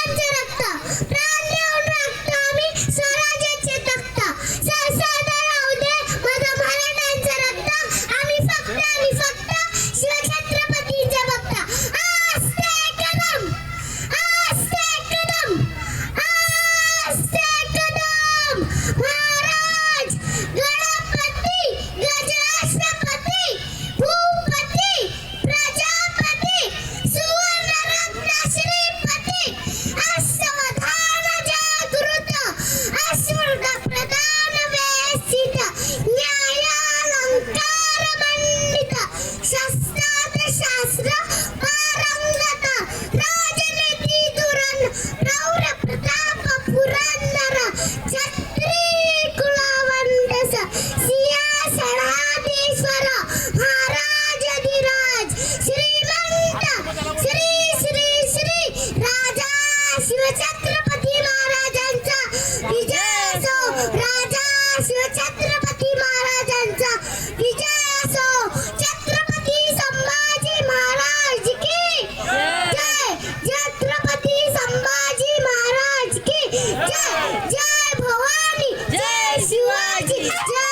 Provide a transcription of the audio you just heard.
मराठ्यांचे रक्त प्राण देऊन राखतो आम्ही स्वराज्याचे तख्त सरसादा राहू दे माझं मराठ्यांचे रक्त आम्ही फक्त शिवछत्रपतींचे भक्त आस्ते कदम आस्ते कदम आस्ते कदम महाराज गणपती गजासपती भूपती प्रजापती सुवर्ण रत्न श्रीपती अस्वधान जागृत अस्मृत प्रधान वेसित न्यायालंकार मंडित शस्त्रात शास्त्र पारंगत राजनीती धुरन प्रौढ प्रताप पुरंदर छत्री कुलवंदस सिंहासनाधीश्वर महाराजाधिराज श्रीमंत श्री श्री श्री राजा शिवछत्रपती महाराजांचा विजय असो राजा शिवछत्रपती महाराजांचा विजय असो छत्रपती संभाजी महाराज की जय छत्रपती संभाजी महाराज की जय जय भवानी जय शिवाजी जय